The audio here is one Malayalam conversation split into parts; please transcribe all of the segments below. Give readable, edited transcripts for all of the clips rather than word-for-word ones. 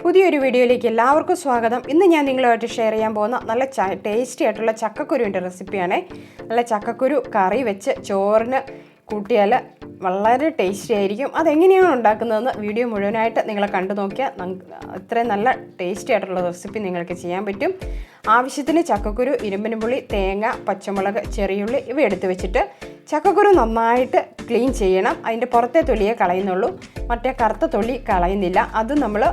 പുതിയൊരു വീഡിയോയിലേക്ക് എല്ലാവർക്കും സ്വാഗതം. ഇന്ന് ഞാൻ നിങ്ങളുമായിട്ട് ഷെയർ ചെയ്യാൻ പോകുന്ന നല്ല ടേസ്റ്റി ആയിട്ടുള്ള ചക്കക്കുരുവിൻ്റെ റെസിപ്പിയാണ്. നല്ല ചക്കക്കുരു കറി വെച്ച് ചോറിന് കൂട്ടിയാൽ വളരെ ടേസ്റ്റി ആയിരിക്കും. അതെങ്ങനെയാണ് ഉണ്ടാക്കുന്നതെന്ന് വീഡിയോ മുഴുവനായിട്ട് നിങ്ങൾ കണ്ടു നോക്കിയാൽ ഇത്രയും നല്ല ടേസ്റ്റി ആയിട്ടുള്ള റെസിപ്പി നിങ്ങൾക്ക് ചെയ്യാൻ പറ്റും. ആവശ്യത്തിന് ചക്കക്കുരു, ഇരുമ്പിന് പുളി, തേങ്ങ, പച്ചമുളക്, ചെറിയുള്ളി ഇവ എടുത്ത് വെച്ചിട്ട് ചക്കക്കുരു നന്നായിട്ട് ക്ലീൻ ചെയ്യണം. അതിൻ്റെ പുറത്തെ തൊലിയെ കളയുന്നുള്ളൂ, മറ്റേ കറുത്ത തൊലി കളയുന്നില്ല. അത് നമ്മൾ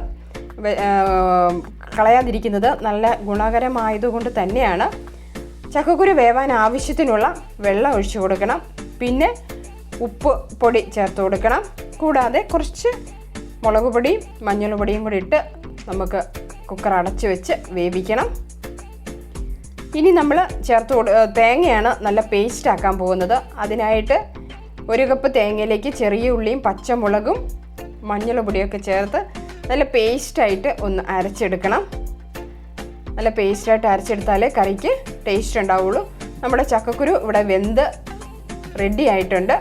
കളയാതിരിക്കുന്നത് നല്ല ഗുണകരമായതുകൊണ്ട് തന്നെയാണ്. ചക്കക്കുരു വേവാൻ ആവശ്യത്തിനുള്ള വെള്ളം ഒഴിച്ചു കൊടുക്കണം. പിന്നെ ഉപ്പ് പൊടി ചേർത്ത് കൊടുക്കണം. കൂടാതെ കുറച്ച് മുളക് പൊടിയും മഞ്ഞൾ പൊടിയും കൂടി ഇട്ട് നമുക്ക് കുക്കർ അടച്ച് വെച്ച് വേവിക്കണം. ഇനി നമ്മൾ തേങ്ങയാണ് നല്ല പേസ്റ്റ് ആക്കാൻ പോകുന്നത്. അതിനായിട്ട് 1 കപ്പ് തേങ്ങയിലേക്ക് ചെറിയ ഉള്ളിയും പച്ചമുളകും മഞ്ഞൾ പൊടിയൊക്കെ ചേർത്ത് നല്ല പേസ്റ്റായിട്ട് ഒന്ന് അരച്ചെടുക്കണം. നല്ല പേസ്റ്റായിട്ട് അരച്ചെടുത്താലേ കറിക്ക് ടേസ്റ്റ് ഉണ്ടാവുള്ളൂ. നമ്മുടെ ചക്കക്കുരു ഇവിടെ വെന്ത് റെഡി ആയിട്ടുണ്ട്.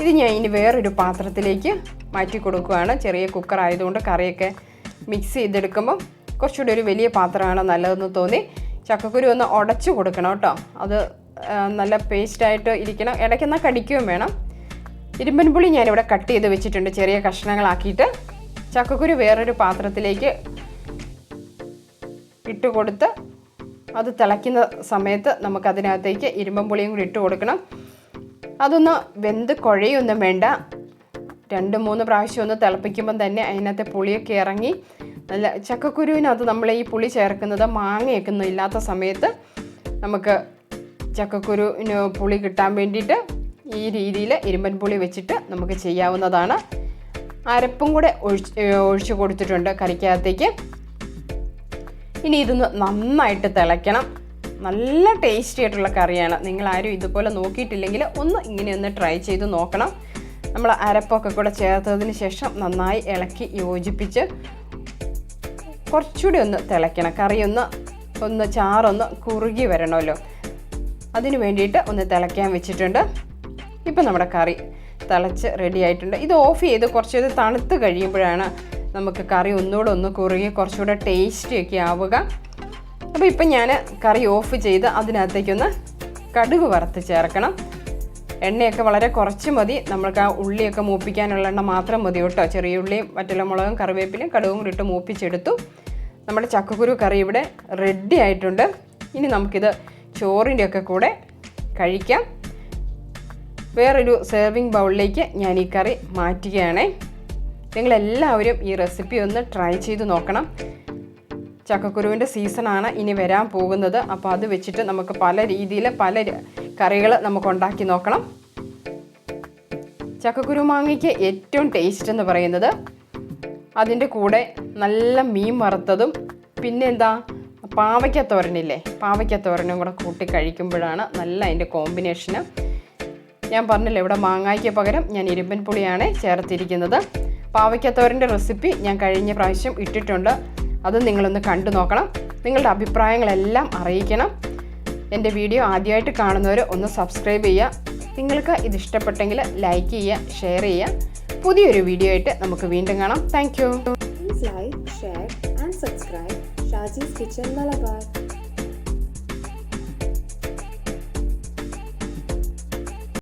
ഇത് ഞാൻ ഇനി വേറൊരു പാത്രത്തിലേക്ക് മാറ്റി കൊടുക്കുകയാണ്. ചെറിയ കുക്കർ ആയതുകൊണ്ട് കറിയൊക്കെ മിക്സ് ചെയ്തെടുക്കുമ്പം കുറച്ചുകൂടി ഒരു വലിയ പാത്രമാണ് നല്ലതെന്ന് തോന്നി. ചക്കക്കുരു ഒന്ന് ഉടച്ചു കൊടുക്കണം കേട്ടോ. അത് നല്ല പേസ്റ്റായിട്ട് ഇരിക്കണം. ഇടയ്ക്കെന്നാൽ കടിക്കുകയും വേണം. ഇരുമ്പൻ പുളി ഞാനിവിടെ കട്ട് ചെയ്ത് വെച്ചിട്ടുണ്ട് ചെറിയ കഷ്ണങ്ങളാക്കിയിട്ട്. ചക്കക്കുരു വേറൊരു പാത്രത്തിലേക്ക് ഇട്ട് കൊടുത്ത് അത് തിളയ്ക്കുന്ന സമയത്ത് നമുക്കതിനകത്തേക്ക് ഇരുമ്പൻ പുളിയും കൂടി ഇട്ട് കൊടുക്കണം. അതൊന്ന് വെന്ത് കുഴയൊന്നും വേണ്ട. 2-3 പ്രാവശ്യം ഒന്ന് തിളപ്പിക്കുമ്പം തന്നെ അതിനകത്തെ പുളിയൊക്കെ ഇറങ്ങി നല്ല ചക്കക്കുരുവിനകത്ത് നമ്മൾ ഈ പുളി ചേർക്കുന്നത് മാങ്ങയൊക്കെ ഒന്നും ഇല്ലാത്ത സമയത്ത് നമുക്ക് ചക്കക്കുരുവിന് പുളി കിട്ടാൻ വേണ്ടിയിട്ട് ഈ രീതിയിൽ ഇരുമ്പൻ പുളി വെച്ചിട്ട് നമുക്ക് ചെയ്യാവുന്നതാണ്. അരപ്പും കൂടെ ഒഴിച്ച് കൊടുത്തിട്ടുണ്ട് കറിക്കകത്തേക്ക്. ഇനി ഇതൊന്ന് നന്നായിട്ട് തിളയ്ക്കണം. നല്ല ടേസ്റ്റി ആയിട്ടുള്ള കറിയാണ്. നിങ്ങളാരും ഇതുപോലെ നോക്കിയിട്ടില്ലെങ്കിൽ ഇങ്ങനെയൊന്ന് ട്രൈ ചെയ്ത് നോക്കണം. നമ്മൾ അരപ്പൊക്കെ കൂടെ ചേർത്തതിന് ശേഷം നന്നായി ഇളക്കി യോജിപ്പിച്ച് കുറച്ചുകൂടി ഒന്ന് തിളയ്ക്കണം. കറി ഒന്ന് ചാറൊന്ന് കുറുകി വരണമല്ലോ, അതിന് വേണ്ടിയിട്ട് ഒന്ന് തിളയ്ക്കാൻ വെച്ചിട്ടുണ്ട്. ഇപ്പം നമ്മുടെ കറി തിളച്ച് റെഡി ആയിട്ടുണ്ട്. ഇത് ഓഫ് ചെയ്ത് കുറച്ച് തണുത്ത് കഴിയുമ്പോഴാണ് നമുക്ക് കറി ഒന്നുകൂടെ ഒന്ന് കുറുകി കുറച്ചുകൂടെ ടേസ്റ്റിയൊക്കെ ആവുക. അപ്പോൾ ഇപ്പം ഞാൻ കറി ഓഫ് ചെയ്ത് അതിനകത്തേക്കൊന്ന് കടുക് വറുത്ത് ചേർക്കണം. എണ്ണയൊക്കെ വളരെ കുറച്ച് മതി. നമ്മൾക്ക് ആ ഉള്ളിയൊക്കെ മൂപ്പിക്കാനുള്ള എണ്ണ മാത്രം മതി കേട്ടോ. ചെറിയ ഉള്ളിയും വറ്റൽമുളകും കറിവേപ്പിലയും കടുകും കൂടി ഇട്ട് മൂപ്പിച്ചെടുത്തു. നമ്മുടെ ചക്കക്കുരു കറി ഇവിടെ റെഡി ആയിട്ടുണ്ട്. ഇനി നമുക്കിത് ചോറിൻ്റെയൊക്കെ കൂടെ കഴിക്കാം. വേറൊരു സെർവിങ് ബൗളിലേക്ക് ഞാൻ ഈ കറി മാറ്റുകയാണ്. നിങ്ങളെല്ലാവരും ഈ റെസിപ്പി ഒന്ന് ട്രൈ ചെയ്ത് നോക്കണം. ചക്കക്കുരുവിൻ്റെ സീസണാണ് ഇനി വരാൻ പോകുന്നത്. അപ്പോൾ അത് വെച്ചിട്ട് നമുക്ക് പല രീതിയിൽ പല കറികൾ നമുക്ക് ഉണ്ടാക്കി നോക്കണം. ചക്കക്കുരു മാങ്ങയ്ക്ക് ഏറ്റവും ടേസ്റ്റ് എന്ന് പറയുന്നത് അതിൻ്റെ കൂടെ നല്ല മീൻ വറുത്തതും പിന്നെ പാവയ്ക്കത്തോരനില്ലേ, പാവയ്ക്കത്തോരനും കൂടെ കൂട്ടി കഴിക്കുമ്പോഴാണ് നല്ല അതിൻ്റെ കോമ്പിനേഷന്. ഞാൻ പറഞ്ഞില്ലേ, ഇവിടെ മാങ്ങയ്ക്ക് പകരം ഞാൻ ഇരുമ്പൻ പുളിയാണ് ചേർത്തിരിക്കുന്നത്. പാവയ്ക്കത്തോരൻ്റെ റെസിപ്പി ഞാൻ കഴിഞ്ഞ പ്രാവശ്യം ഇട്ടിട്ടുണ്ട്. അത് നിങ്ങളൊന്ന് കണ്ടു നോക്കണം. നിങ്ങളുടെ അഭിപ്രായങ്ങളെല്ലാം അറിയിക്കണം. എൻ്റെ വീഡിയോ ആദ്യമായിട്ട് കാണുന്നവർ ഒന്ന് സബ്സ്ക്രൈബ് ചെയ്യുക. നിങ്ങൾക്ക് ഇത് ഇഷ്ടപ്പെട്ടെങ്കിൽ ലൈക്ക് ചെയ്യുക, ഷെയർ ചെയ്യുക. പുതിയൊരു വീഡിയോ ആയിട്ട് നമുക്ക് വീണ്ടും കാണാം. Thank you. Please like, share and subscribe Shaji's Kitchen Malabar.